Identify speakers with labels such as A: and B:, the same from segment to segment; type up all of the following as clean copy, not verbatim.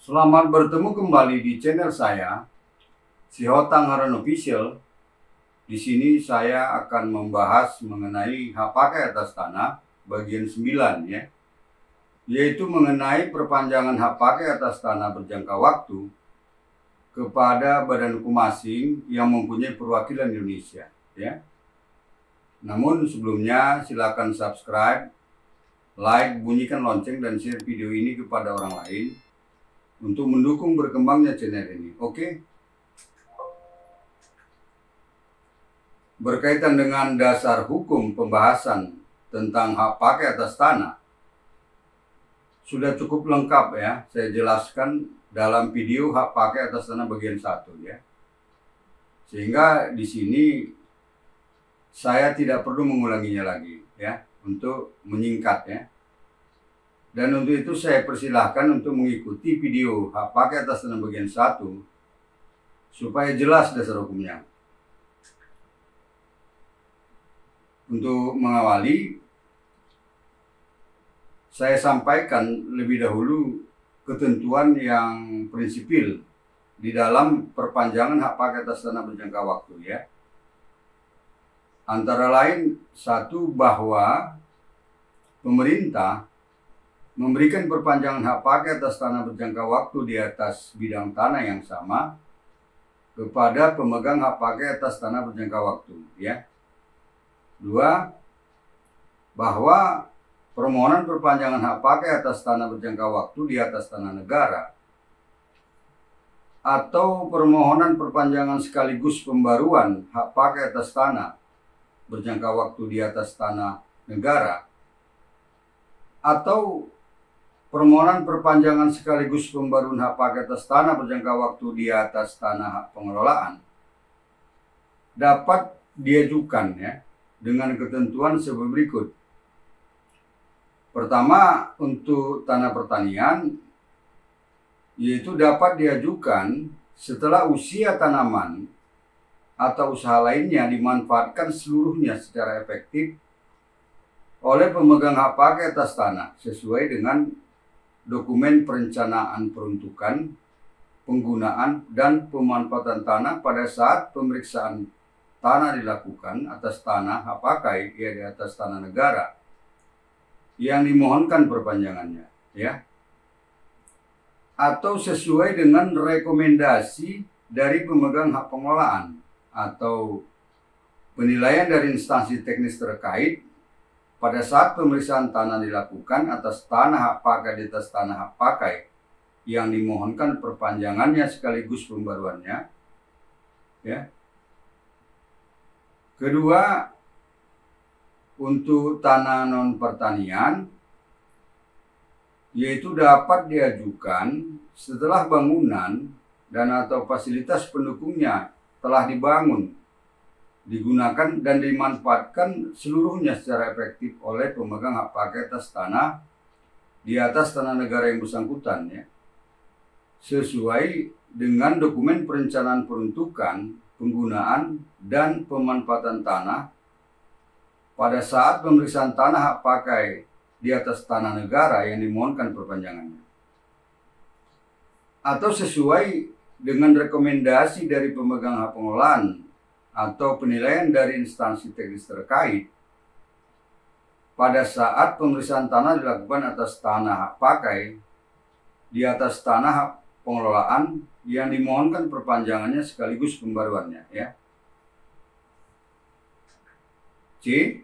A: Selamat bertemu kembali di channel saya, Sihotang Haran Official. Di sini saya akan membahas mengenai hak pakai atas tanah bagian 9 ya, yaitu mengenai perpanjangan hak pakai atas tanah berjangka waktu kepada badan hukum asing yang mempunyai perwakilan Indonesia ya. Namun sebelumnya silakan subscribe, like, bunyikan lonceng dan share video ini kepada orang lain untuk mendukung berkembangnya channel ini. Oke. Berkaitan dengan dasar hukum pembahasan tentang hak pakai atas tanah sudah cukup lengkap ya, saya jelaskan dalam video hak pakai atas tanah bagian 1 ya. Sehingga di sini saya tidak perlu mengulanginya lagi ya, untuk menyingkat ya. Dan untuk itu saya persilahkan untuk mengikuti video hak pakai atas tanah bagian 1 supaya jelas dasar hukumnya. Untuk mengawali, saya sampaikan lebih dahulu ketentuan yang prinsipil di dalam perpanjangan hak pakai atas tanah berjangka waktu ya. Antara lain, satu, bahwa pemerintah memberikan perpanjangan hak pakai atas tanah berjangka waktu di atas bidang tanah yang sama kepada pemegang hak pakai atas tanah berjangka waktu ya. Dua, bahwa permohonan perpanjangan hak pakai atas tanah berjangka waktu di atas tanah negara atau permohonan perpanjangan sekaligus pembaruan hak pakai atas tanah berjangka waktu di atas tanah negara atau permohonan perpanjangan sekaligus pembaruan hak pakai atas tanah berjangka waktu di atas tanah hak pengelolaan dapat diajukan ya dengan ketentuan sebagai berikut. Pertama, untuk tanah pertanian, yaitu dapat diajukan setelah usia tanaman atau usaha lainnya dimanfaatkan seluruhnya secara efektif oleh pemegang hak pakai atas tanah sesuai dengan dokumen perencanaan peruntukan, penggunaan, dan pemanfaatan tanah pada saat pemeriksaan tanah dilakukan atas tanah hak pakai, ya di atas tanah negara yang dimohonkan perpanjangannya, ya, atau sesuai dengan rekomendasi dari pemegang hak pengelolaan atau penilaian dari instansi teknis terkait pada saat pemeriksaan tanah dilakukan atas tanah hak pakai di atas tanah hak pakai yang dimohonkan perpanjangannya sekaligus pembaruannya, ya. Kedua, untuk tanah non pertanian, yaitu dapat diajukan setelah bangunan dan atau fasilitas pendukungnya telah dibangun, digunakan dan dimanfaatkan seluruhnya secara efektif oleh pemegang hak pakai atas tanah di atas tanah negara yang bersangkutan ya, sesuai dengan dokumen perencanaan peruntukan, penggunaan, dan pemanfaatan tanah pada saat pemeriksaan tanah hak pakai di atas tanah negara yang dimohonkan perpanjangannya, atau sesuai dengan rekomendasi dari pemegang hak pengelolaan atau penilaian dari instansi teknis terkait pada saat pemeriksaan tanah dilakukan atas tanah hak pakai di atas tanah hak pengelolaan yang dimohonkan perpanjangannya sekaligus pembaruannya ya. C,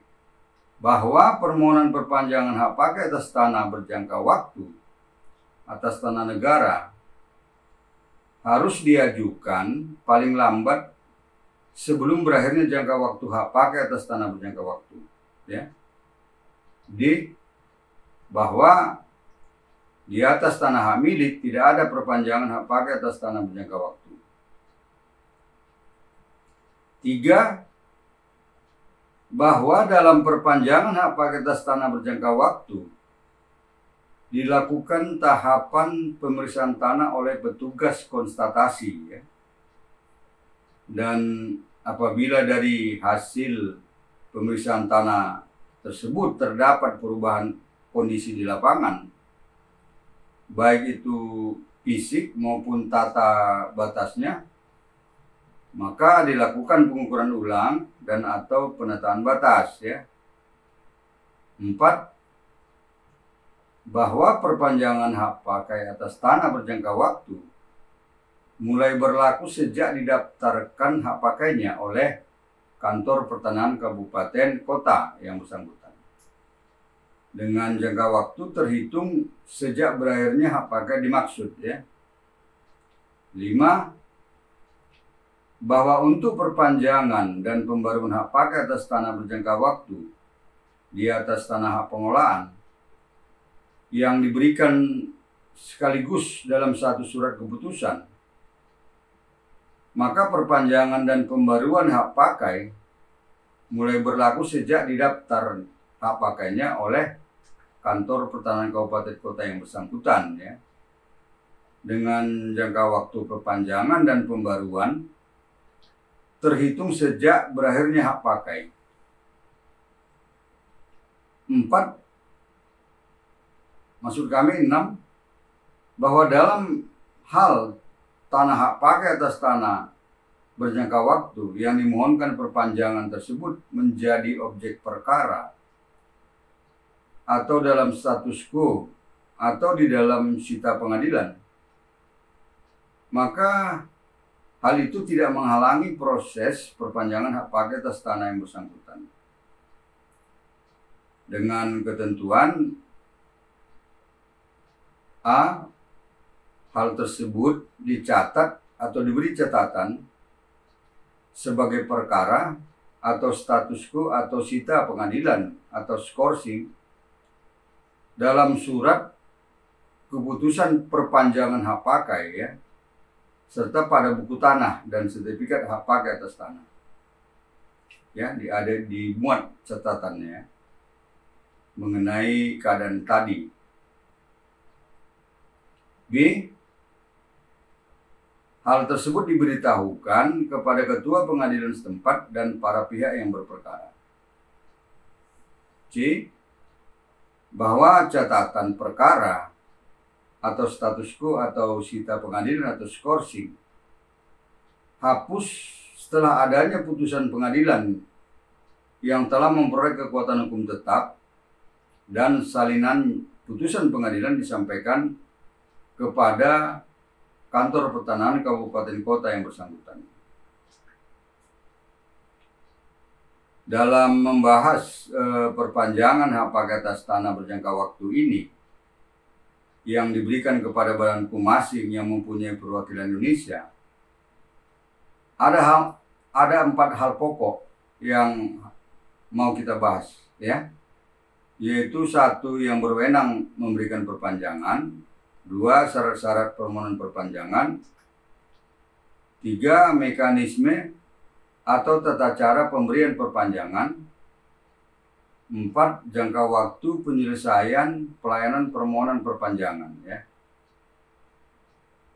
A: bahwa permohonan perpanjangan hak pakai atas tanah berjangka waktu atas tanah negara harus diajukan paling lambat sebelum berakhirnya jangka waktu hak pakai atas tanah berjangka waktu ya. D, bahwa di atas tanah hak milik tidak ada perpanjangan hak pakai atas tanah berjangka waktu. 3, bahwa dalam perpanjangan hak pakai atas tanah berjangka waktu dilakukan tahapan pemeriksaan tanah oleh petugas konstatasi ya. Dan apabila dari hasil pemeriksaan tanah tersebut terdapat perubahan kondisi di lapangan, baik itu fisik maupun tata batasnya, maka dilakukan pengukuran ulang dan atau penataan batas ya. 4. Bahwa perpanjangan hak pakai atas tanah berjangka waktu mulai berlaku sejak didaftarkan hak pakainya oleh kantor pertanahan kabupaten kota yang bersangkutan, dengan jangka waktu terhitung sejak berakhirnya hak pakai dimaksud ya. 5. Bahwa untuk perpanjangan dan pembaruan hak pakai atas tanah berjangka waktu di atas tanah hak pengolahan yang diberikan sekaligus dalam satu surat keputusan, maka perpanjangan dan pembaruan hak pakai mulai berlaku sejak didaftar hak pakainya oleh kantor pertanahan kabupaten kota yang bersangkutan ya, dengan jangka waktu perpanjangan dan pembaruan terhitung sejak berakhirnya hak pakai. 4. Maksud kami 6. Bahwa dalam hal tanah hak pakai atas tanah berjangka waktu yang dimohonkan perpanjangan tersebut menjadi objek perkara atau dalam status quo atau di dalam sita pengadilan, maka hal itu tidak menghalangi proses perpanjangan hak pakai atas tanah yang bersangkutan, dengan ketentuan A. Hal tersebut dicatat atau diberi catatan sebagai perkara atau status quo atau sita pengadilan atau skorsing dalam surat keputusan perpanjangan hak pakai ya, serta pada buku tanah dan sertifikat hak pakai atas tanah ya, ada dimuat catatannya mengenai keadaan tadi. B. Hal tersebut diberitahukan kepada ketua pengadilan setempat dan para pihak yang berperkara. C. Bahwa catatan perkara atau status quo atau sita pengadilan atau skorsing hapus setelah adanya putusan pengadilan yang telah memperoleh kekuatan hukum tetap dan salinan putusan pengadilan disampaikan kepada kantor pertanahan kabupaten kota yang bersangkutan. Dalam membahas perpanjangan hak pakai atas tanah berjangka waktu ini yang diberikan kepada Badan Hukum Asing yang mempunyai perwakilan Indonesia, ada 4 hal pokok yang mau kita bahas ya, yaitu 1. Yang berwenang memberikan perpanjangan, 2. Syarat-syarat permohonan perpanjangan, 3. Mekanisme atau tata cara pemberian perpanjangan, 4. Jangka waktu penyelesaian pelayanan permohonan perpanjangan ya.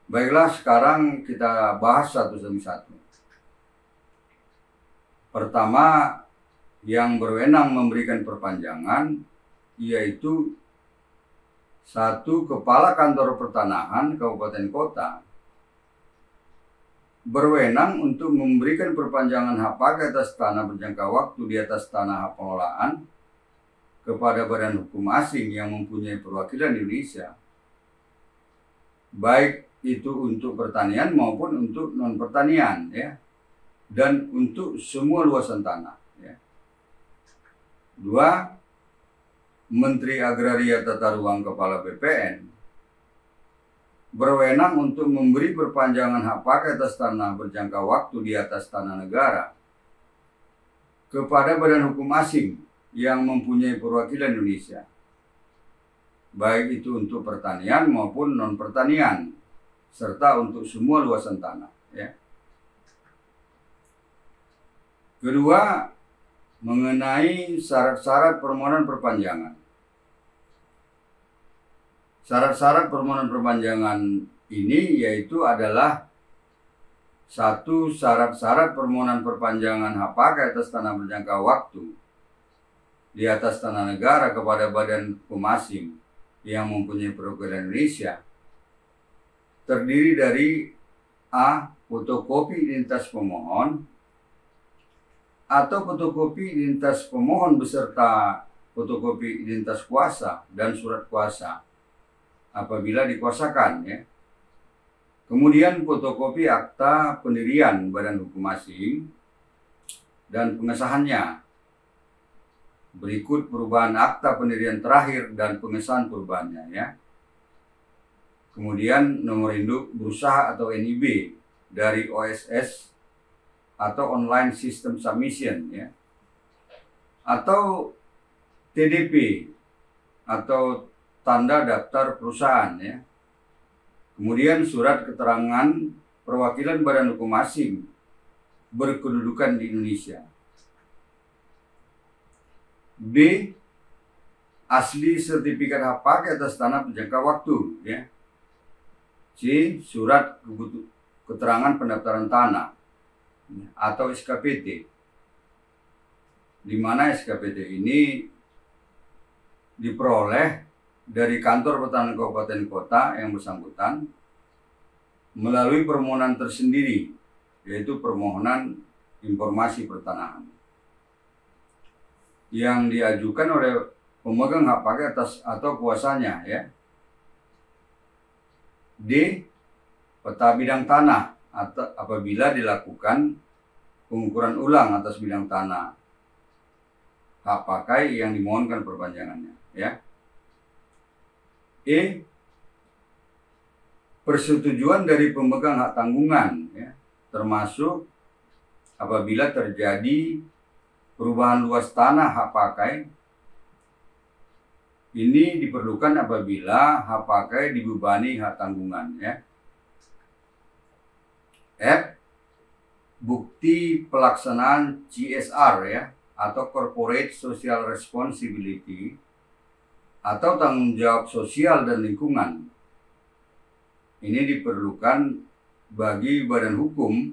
A: Baiklah, sekarang kita bahas satu demi satu. Pertama, yang berwenang memberikan perpanjangan yaitu 1. Kepala Kantor Pertanahan Kabupaten Kota berwenang untuk memberikan perpanjangan hak pakai atas tanah berjangka waktu di atas tanah hak pengolahan kepada Badan Hukum Asing yang mempunyai perwakilan Indonesia, baik itu untuk pertanian maupun untuk non pertanian ya, dan untuk semua luasan tanah ya. 2. Menteri Agraria Tata Ruang Kepala BPN berwenang untuk memberi perpanjangan hak pakai atas tanah berjangka waktu di atas tanah negara kepada Badan Hukum Asing yang mempunyai perwakilan Indonesia, baik itu untuk pertanian maupun non pertanian, serta untuk semua luasan tanah ya. Kedua, mengenai syarat-syarat permohonan perpanjangan. Syarat-syarat permohonan perpanjangan ini yaitu adalah 1. Syarat-syarat permohonan perpanjangan hak pakai atas tanah berjangka waktu di atas tanah negara kepada Badan Hukum Asing yang mempunyai perwakilan Indonesia, terdiri dari A. Fotokopi identitas pemohon atau fotokopi identitas pemohon beserta fotokopi identitas kuasa dan surat kuasa apabila dikuasakan, ya. Kemudian fotokopi akta pendirian badan hukum asing dan pengesahannya. Berikut perubahan akta pendirian terakhir dan pengesahan perubahannya, ya. Kemudian nomor induk berusaha atau NIB dari OSS atau Online System Submission, ya. Atau TDP atau tanda daftar perusahaan, ya. Kemudian surat keterangan perwakilan badan hukum asing berkedudukan di Indonesia. B. Asli sertifikat hak pakai atas tanah berjangka waktu, ya. C. Surat keterangan pendaftaran tanah atau SKPT, di mana SKPT ini diperoleh dari kantor pertanahan kabupaten kota yang bersangkutan melalui permohonan tersendiri, yaitu permohonan informasi pertanahan yang diajukan oleh pemegang hak pakai atas atau kuasanya, ya. D. Peta bidang tanah atau apabila dilakukan pengukuran ulang atas bidang tanah hak pakai yang dimohonkan perpanjangannya, ya. E. Persetujuan dari pemegang hak tanggungan, ya, termasuk apabila terjadi perubahan luas tanah hak pakai. Ini diperlukan apabila hak pakai dibebani hak tanggungan, ya. F. Bukti pelaksanaan CSR, ya, atau Corporate Social Responsibility atau tanggung jawab sosial dan lingkungan. Ini diperlukan bagi badan hukum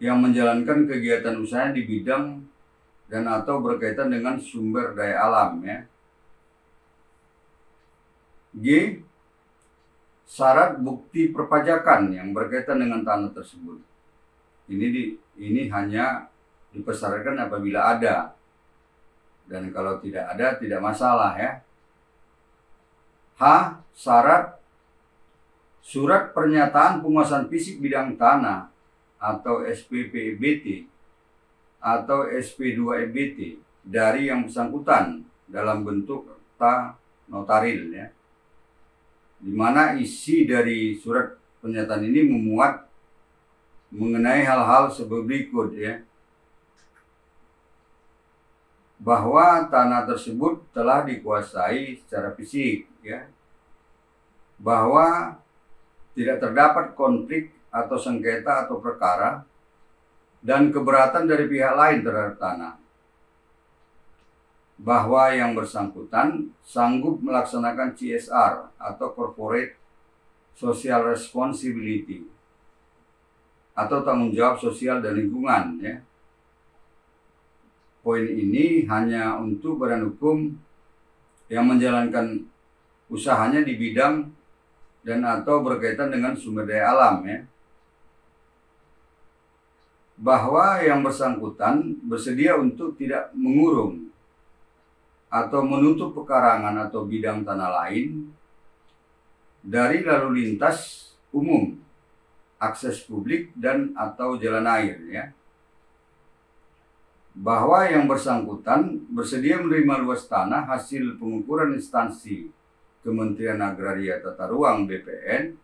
A: yang menjalankan kegiatan usaha di bidang dan atau berkaitan dengan sumber daya alam, ya. G. Syarat bukti perpajakan yang berkaitan dengan tanah tersebut. Ini hanya dipersyaratkan apabila ada, dan kalau tidak ada tidak masalah, ya. H. Syarat surat pernyataan penguasaan fisik bidang tanah atau SPP-EBT atau SP2-EBT dari yang bersangkutan dalam bentuk akta notaril, ya, di mana isi dari surat pernyataan ini memuat mengenai hal-hal sebagai berikut, ya. Bahwa tanah tersebut telah dikuasai secara fisik, ya. Bahwa tidak terdapat konflik atau sengketa atau perkara dan keberatan dari pihak lain terhadap tanah. Bahwa yang bersangkutan sanggup melaksanakan CSR atau Corporate Social Responsibility atau tanggung jawab sosial dan lingkungan, ya. Poin ini hanya untuk badan hukum yang menjalankan usahanya di bidang dan atau berkaitan dengan sumber daya alam, ya. Bahwa yang bersangkutan bersedia untuk tidak mengurung atau menutup pekarangan atau bidang tanah lain dari lalu lintas umum, akses publik dan atau jalan air, ya. Bahwa yang bersangkutan bersedia menerima luas tanah hasil pengukuran instansi Kementerian Agraria Tata Ruang BPN.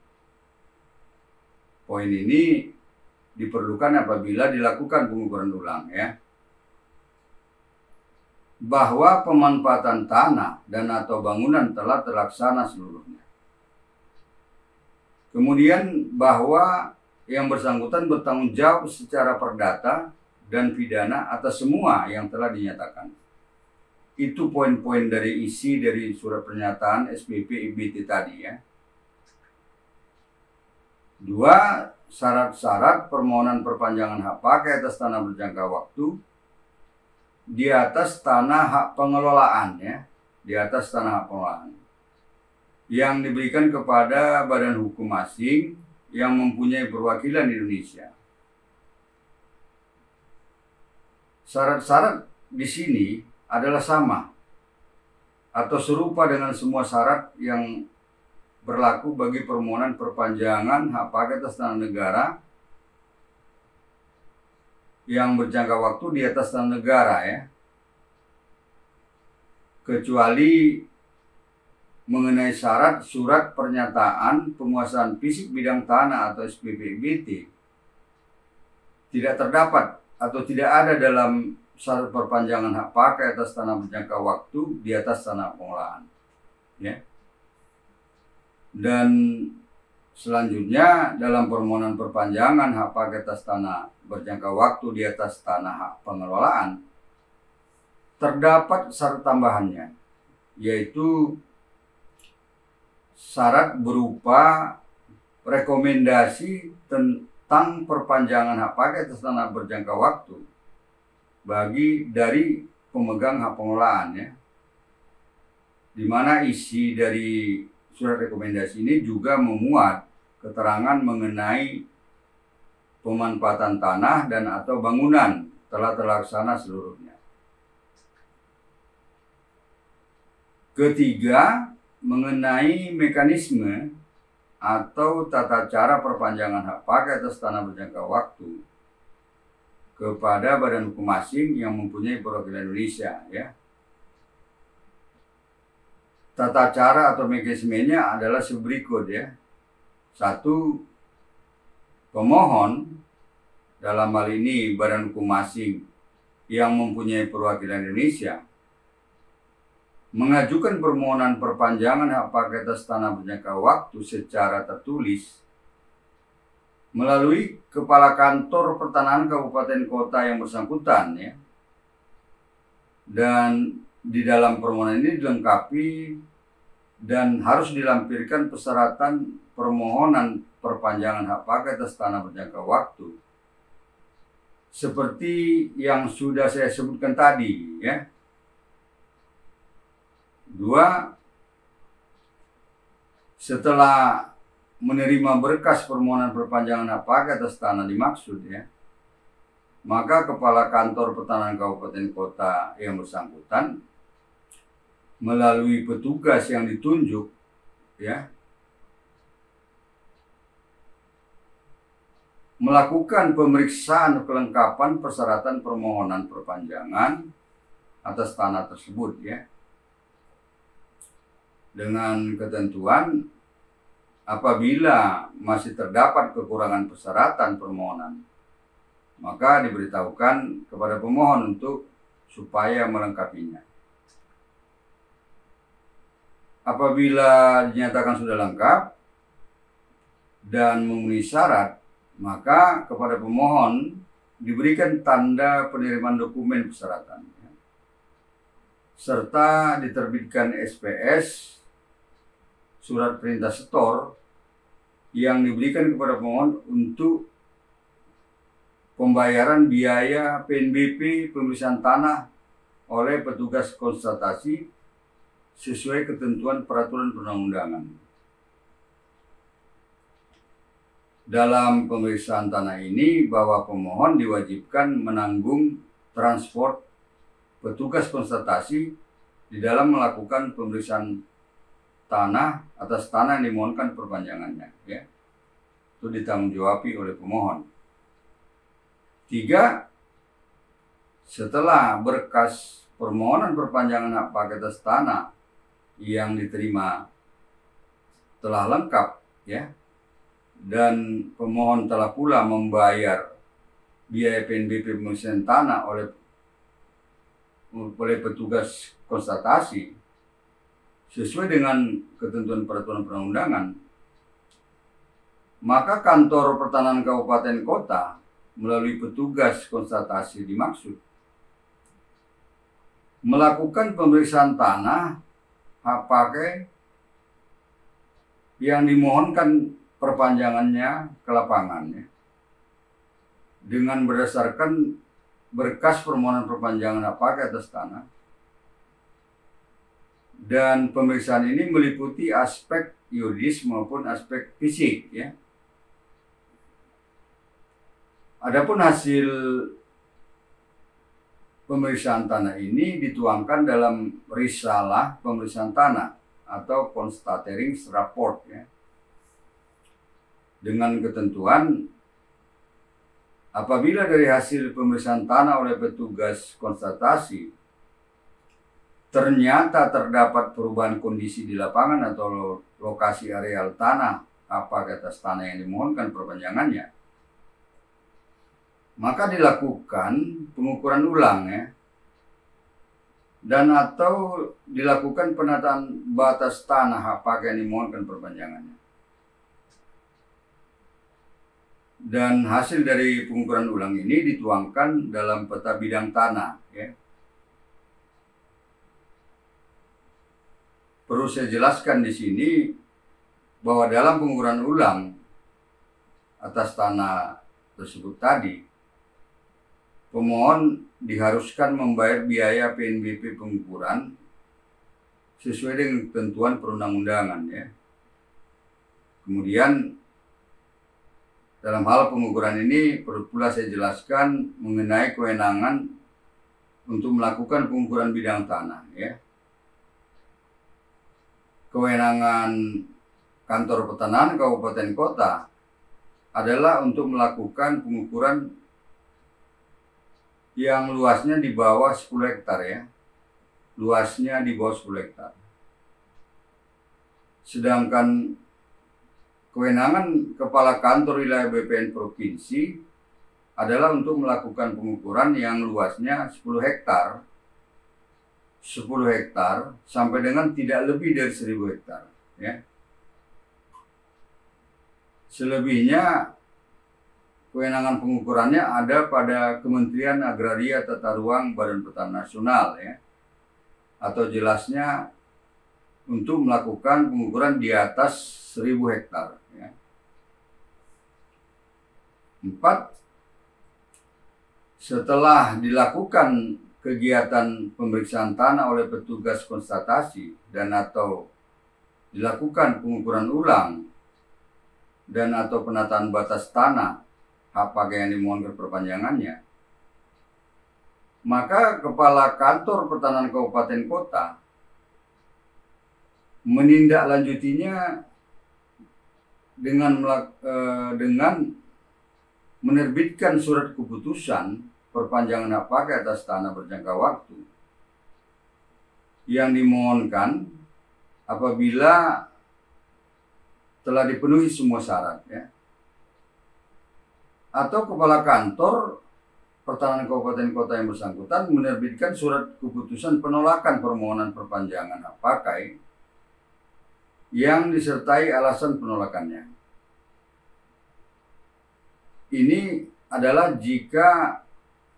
A: Poin ini diperlukan apabila dilakukan pengukuran ulang, ya. Bahwa pemanfaatan tanah dan atau bangunan telah terlaksana seluruhnya. Kemudian bahwa yang bersangkutan bertanggung jawab secara perdata dan pidana atas semua yang telah dinyatakan. Itu poin-poin dari isi dari surat pernyataan SPP-EBT tadi, ya. 2. Syarat-syarat permohonan perpanjangan hak pakai atas tanah berjangka waktu di atas tanah hak pengelolaan, ya. Di atas tanah hak pengelolaan. yang diberikan kepada badan hukum asing yang mempunyai perwakilan di Indonesia. Syarat-syarat di sini adalah sama atau serupa dengan semua syarat yang berlaku bagi permohonan perpanjangan hak pakai atas tanah negara yang berjangka waktu di atas tanah negara, ya, kecuali mengenai syarat surat pernyataan penguasaan fisik bidang tanah atau SPPBT tidak terdapat atau tidak ada dalam syarat perpanjangan hak pakai atas tanah berjangka waktu di atas tanah pengolahan, ya. Dan selanjutnya dalam permohonan perpanjangan hak pakai atas tanah berjangka waktu di atas tanah hak pengelolaan terdapat syarat tambahannya, yaitu syarat berupa rekomendasi tentang perpanjangan hak pakai atas tanah berjangka waktu dari pemegang hak pengelolaan, ya, di mana isi dari surat rekomendasi ini juga memuat keterangan mengenai pemanfaatan tanah dan atau bangunan telah terlaksana seluruhnya. Ketiga, mengenai mekanisme atau tata cara perpanjangan hak pakai atas tanah berjangka waktu kepada badan hukum asing yang mempunyai perwakilan Indonesia, ya. Tata cara atau mekanismenya adalah seberikut, ya. Satu, pemohon dalam hal ini badan hukum asing yang mempunyai perwakilan Indonesia mengajukan permohonan perpanjangan hak pakai atas tanah berjangka waktu secara tertulis melalui Kepala Kantor Pertanahan Kabupaten Kota yang bersangkutan, ya. Dan di dalam permohonan ini dilengkapi dan harus dilampirkan persyaratan permohonan perpanjangan hak pakai atas tanah berjangka waktu seperti yang sudah saya sebutkan tadi, ya. Dua, setelah menerima berkas permohonan perpanjangan hak pakai atas tanah dimaksud, ya, maka Kepala Kantor Pertanahan Kabupaten Kota yang bersangkutan melalui petugas yang ditunjuk, ya, melakukan pemeriksaan kelengkapan persyaratan permohonan perpanjangan atas tanah tersebut, ya, dengan ketentuan apabila masih terdapat kekurangan persyaratan permohonan, maka diberitahukan kepada pemohon untuk supaya melengkapinya. Apabila dinyatakan sudah lengkap dan memenuhi syarat, maka kepada pemohon diberikan tanda penerimaan dokumen persyaratan, ya, serta diterbitkan SPS surat perintah setor yang diberikan kepada pemohon untuk pembayaran biaya PNBP pemeriksaan tanah oleh petugas konstatasi sesuai ketentuan peraturan perundang-undangan. Dalam pemeriksaan tanah ini bahwa pemohon diwajibkan menanggung transport petugas konstatasi di dalam melakukan pemeriksaan tanah atas tanah yang dimohonkan perpanjangannya, ya. Itu ditanggung-jawabi oleh pemohon. Tiga, setelah berkas permohonan perpanjangan hak pakai atas tanah yang diterima telah lengkap, ya, dan pemohon telah pula membayar biaya PNBP pemeriksaan tanah oleh petugas konstatasi sesuai dengan ketentuan peraturan perundang-undangan, maka Kantor Pertanahan Kabupaten Kota melalui petugas konstatasi dimaksud melakukan pemeriksaan tanah hak pakai yang dimohonkan perpanjangannya ke lapangannya dengan berdasarkan berkas permohonan perpanjangan hak pakai atas tanah Dan pemeriksaan ini meliputi aspek yuridis maupun aspek fisik, ya. Adapun hasil pemeriksaan tanah ini dituangkan dalam risalah pemeriksaan tanah atau constatering report, ya, dengan ketentuan apabila dari hasil pemeriksaan tanah oleh petugas konstatasi ternyata terdapat perubahan kondisi di lapangan atau lokasi areal tanah apa atas tanah yang dimohonkan perpanjangannya, maka dilakukan pengukuran ulang, ya, dan atau dilakukan penataan batas tanah apakah yang dimohonkan perpanjangannya. Dan hasil dari pengukuran ulang ini dituangkan dalam peta bidang tanah, ya. Perlu saya jelaskan di sini bahwa dalam pengukuran ulang atas tanah tersebut tadi, pemohon diharuskan membayar biaya PNBP pengukuran sesuai dengan ketentuan perundang-undangan, ya. Kemudian dalam hal pengukuran ini perlu pula saya jelaskan mengenai kewenangan untuk melakukan pengukuran bidang tanah, ya. Kewenangan kantor pertanahan kabupaten kota adalah untuk melakukan pengukuran yang luasnya di bawah 10 hektar, ya. Luasnya di bawah 10 hektar. Sedangkan kewenangan kepala kantor wilayah BPN provinsi adalah untuk melakukan pengukuran yang luasnya 10 hektar sampai dengan tidak lebih dari 1000 hektar, ya. Selebihnya kewenangan pengukurannya ada pada Kementerian Agraria Tata Ruang Badan Pertanahan Nasional, ya. Atau jelasnya untuk melakukan pengukuran di atas 1000 hektar, ya. 4. Setelah dilakukan kegiatan pemeriksaan tanah oleh petugas konstatasi dan atau dilakukan pengukuran ulang dan atau penataan batas tanah apakah yang dimohonkan perpanjangannya, maka kepala kantor pertanahan kabupaten kota menindaklanjutinya dengan menerbitkan surat keputusan perpanjangan hak pakai atas tanah berjangka waktu yang dimohonkan apabila telah dipenuhi semua syarat, ya. Atau kepala kantor pertanahan kabupaten kota yang bersangkutan menerbitkan surat keputusan penolakan permohonan perpanjangan hak pakai yang disertai alasan penolakannya. Ini adalah jika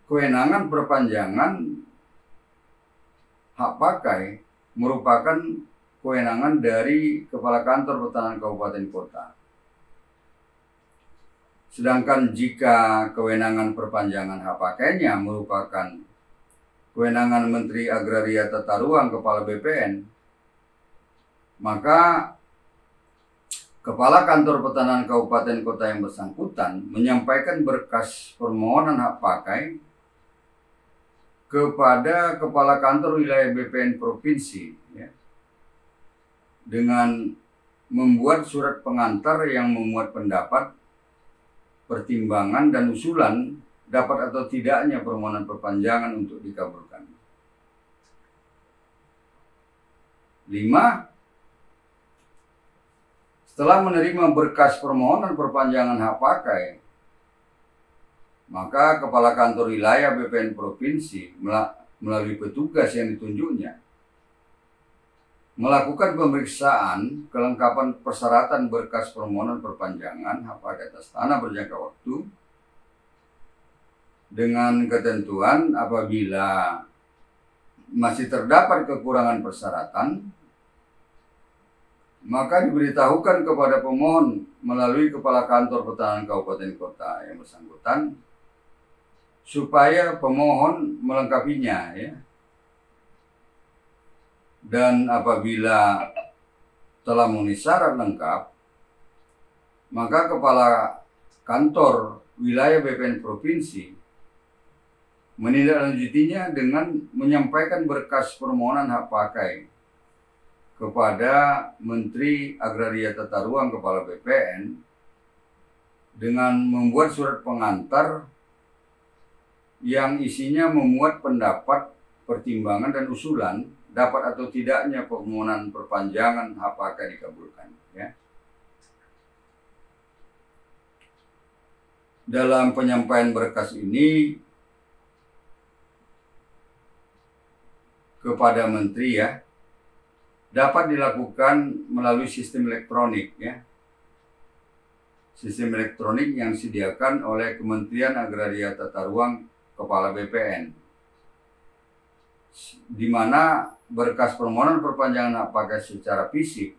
A: kewenangan perpanjangan hak pakai merupakan kewenangan dari kepala kantor pertanahan kabupaten kota. Sedangkan jika kewenangan perpanjangan hak pakainya merupakan kewenangan Menteri Agraria Tata Ruang Kepala BPN, maka Kepala Kantor Pertanahan Kabupaten Kota yang bersangkutan menyampaikan berkas permohonan hak pakai kepada Kepala Kantor Wilayah BPN Provinsi, ya, dengan membuat surat pengantar yang memuat pendapat, pertimbangan, dan usulan dapat atau tidaknya permohonan perpanjangan untuk dikabulkan. 5. Setelah menerima berkas permohonan perpanjangan hak pakai, maka Kepala Kantor Wilayah BPN Provinsi melalui petugas yang ditunjuknya melakukan pemeriksaan kelengkapan persyaratan berkas permohonan perpanjangan hak pakai atas tanah berjangka waktu dengan ketentuan apabila masih terdapat kekurangan persyaratan, maka diberitahukan kepada pemohon melalui Kepala Kantor Pertanahan Kabupaten Kota yang bersangkutan supaya pemohon melengkapinya, ya. Dan apabila telah memenuhi syarat lengkap, maka kepala kantor wilayah BPN provinsi menindaklanjutinya dengan menyampaikan berkas permohonan hak pakai kepada Menteri Agraria Tata Ruang Kepala BPN dengan membuat surat pengantar yang isinya memuat pendapat, pertimbangan, dan usulan dapat atau tidaknya permohonan perpanjangan hak pakai dikabulkan. Ya. Dalam penyampaian berkas ini kepada Menteri ya, dapat dilakukan melalui sistem elektronik ya. Sistem elektronik yang disediakan oleh Kementerian Agraria Tata Ruang Kepala BPN, di mana berkas permohonan perpanjangan hak pakai secara fisik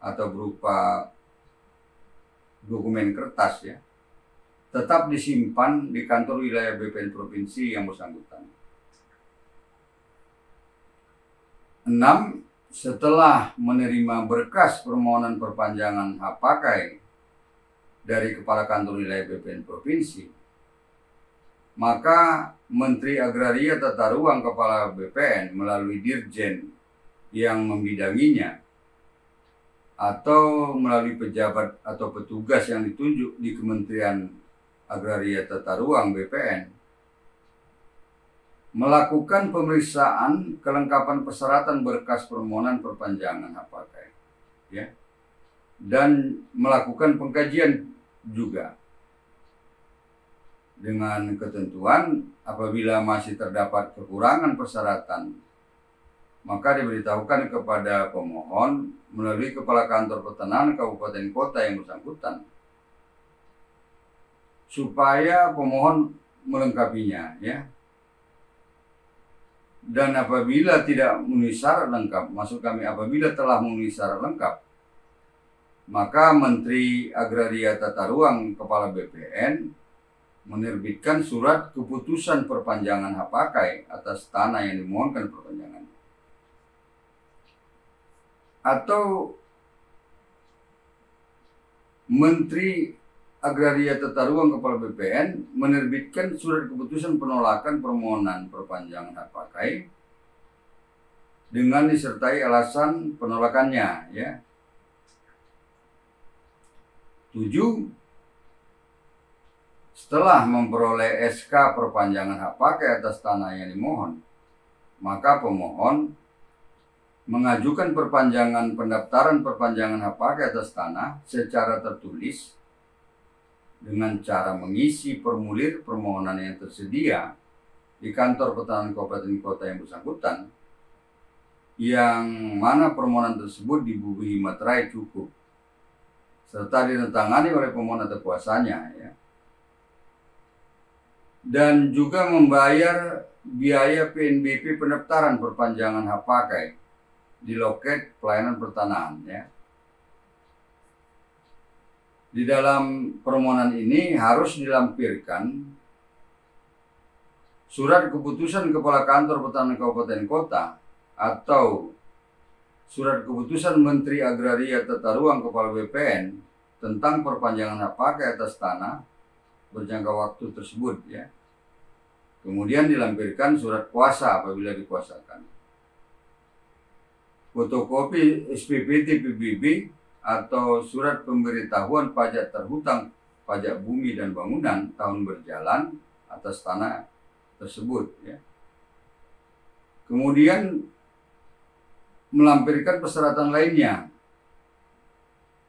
A: atau berupa dokumen kertas ya, tetap disimpan di kantor wilayah BPN provinsi yang bersangkutan. 6. Setelah menerima berkas permohonan perpanjangan hak pakai dari Kepala Kantor Wilayah BPN provinsi, maka Menteri Agraria Tata Ruang Kepala BPN melalui Dirjen yang membidanginya atau melalui pejabat atau petugas yang ditunjuk di Kementerian Agraria Tata Ruang BPN melakukan pemeriksaan kelengkapan persyaratan berkas permohonan perpanjangan hak pakai ya, dan melakukan pengkajian juga dengan ketentuan apabila masih terdapat kekurangan persyaratan, maka diberitahukan kepada pemohon melalui Kepala Kantor Pertanahan Kabupaten Kota yang bersangkutan supaya pemohon melengkapinya ya. Dan apabila tidak memenuhi syarat lengkap, maksud kami apabila telah memenuhi syarat lengkap, maka Menteri Agraria Tata Ruang Kepala BPN menerbitkan surat keputusan perpanjangan hak pakai atas tanah yang dimohonkan perpanjangan. Atau Menteri Agraria Tata Ruang Kepala BPN menerbitkan surat keputusan penolakan permohonan perpanjangan hak pakai dengan disertai alasan penolakannya ya. 7. Setelah memperoleh SK perpanjangan hak pakai atas tanah yang dimohon, maka pemohon mengajukan perpanjangan pendaftaran perpanjangan hak pakai atas tanah secara tertulis dengan cara mengisi formulir permohonan yang tersedia di kantor pertanahan kabupaten kota yang bersangkutan, yang mana permohonan tersebut dibubuhi materai cukup serta ditandatangani oleh pemohon atau kuasanya ya. Dan juga membayar biaya PNBP pendaftaran perpanjangan hak pakai di loket pelayanan pertanahan ya. Di dalam permohonan ini harus dilampirkan surat keputusan Kepala Kantor Pertanahan Kabupaten Kota atau surat keputusan Menteri Agraria Tata Ruang Kepala BPN tentang perpanjangan hak pakai atas tanah berjangka waktu tersebut ya. Kemudian dilampirkan surat kuasa apabila dikuasakan. Fotokopi SPPT PBB atau surat pemberitahuan pajak terhutang pajak bumi dan bangunan tahun berjalan atas tanah tersebut ya. Kemudian melampirkan persyaratan lainnya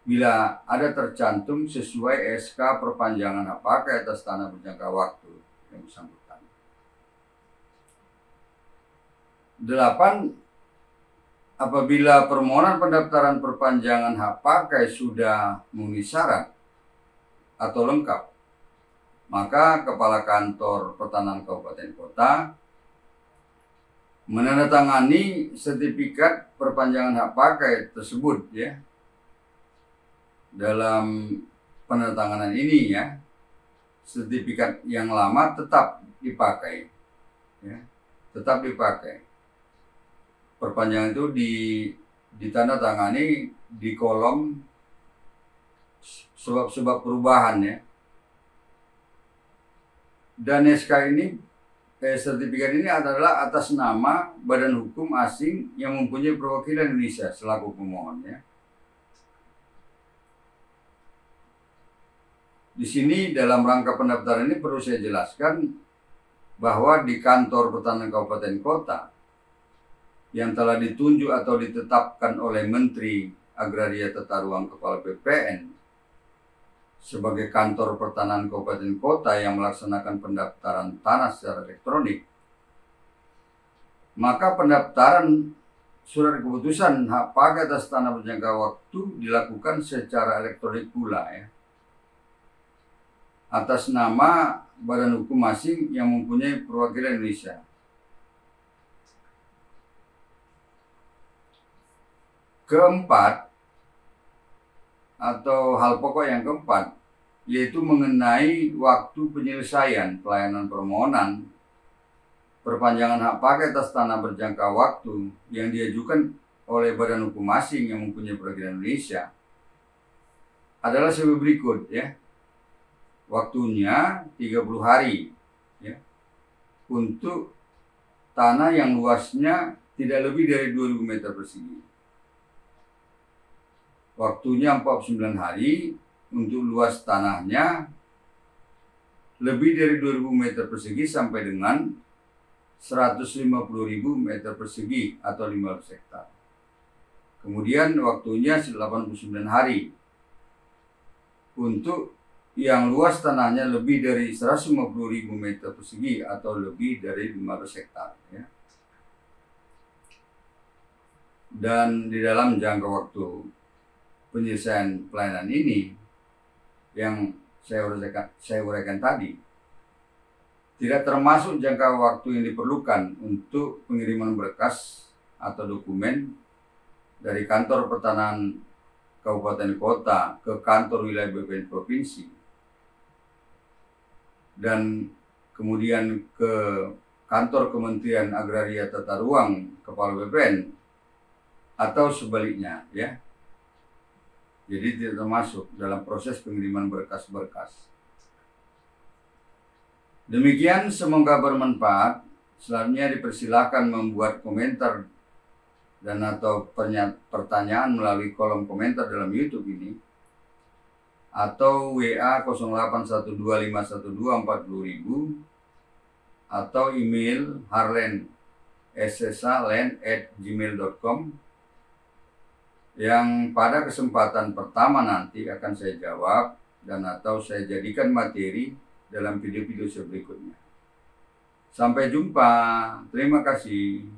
A: bila ada tercantum sesuai SK perpanjangan hak pakai atas tanah berjangka waktu yang bersangkutan. 8. Apabila permohonan pendaftaran perpanjangan hak pakai sudah memenuhi syarat atau lengkap, maka Kepala Kantor Pertanahan Kabupaten Kota menandatangani sertifikat perpanjangan hak pakai tersebut ya. Dalam penandatanganan ini ya, sertifikat yang lama tetap dipakai ya, tetap dipakai. perpanjangan itu ditandatangani di kolom sebab-sebab perubahan ya. Dan SK ini, sertifikat ini adalah atas nama badan hukum asing yang mempunyai perwakilan Indonesia selaku pemohonnya. Di sini dalam rangka pendaftaran ini perlu saya jelaskan bahwa di kantor pertanahan kabupaten kota yang telah ditunjuk atau ditetapkan oleh Menteri Agraria Tata Ruang Kepala BPN sebagai kantor pertanahan kabupaten kota yang melaksanakan pendaftaran tanah secara elektronik, maka pendaftaran surat keputusan hak pakai atas tanah berjangka waktu dilakukan secara elektronik pula ya, atas nama badan hukum asing yang mempunyai perwakilan Indonesia. Keempat, atau hal pokok yang keempat, yaitu mengenai waktu penyelesaian pelayanan permohonan perpanjangan hak pakai atas tanah berjangka waktu yang diajukan oleh badan hukum asing yang mempunyai perwakilan Indonesia adalah sebagai berikut ya. Waktunya 30 hari ya, untuk tanah yang luasnya tidak lebih dari 2000 meter persegi. Waktunya 49 hari untuk luas tanahnya lebih dari 2000 meter persegi sampai dengan 150.000 meter persegi atau 15 hektar. Kemudian waktunya 89 hari untuk yang luas tanahnya lebih dari 150.000 meter persegi atau lebih dari 15 hektar ya. Dan di dalam jangka waktu penyelesaian pelayanan ini yang saya uraikan tadi tidak termasuk jangka waktu yang diperlukan untuk pengiriman berkas atau dokumen dari kantor pertanahan kabupaten kota ke kantor wilayah BPN provinsi dan kemudian ke kantor Kementerian Agraria Tata Ruang Kepala BPN atau sebaliknya ya. Jadi tidak termasuk dalam proses pengiriman berkas-berkas. Demikian, semoga bermanfaat. Selanjutnya dipersilakan membuat komentar dan atau pertanyaan melalui kolom komentar dalam YouTube ini atau WA 081251240000 atau email harlen@gmail.com yang pada kesempatan pertama nanti akan saya jawab dan atau saya jadikan materi dalam video-video berikutnya. Sampai jumpa. Terima kasih.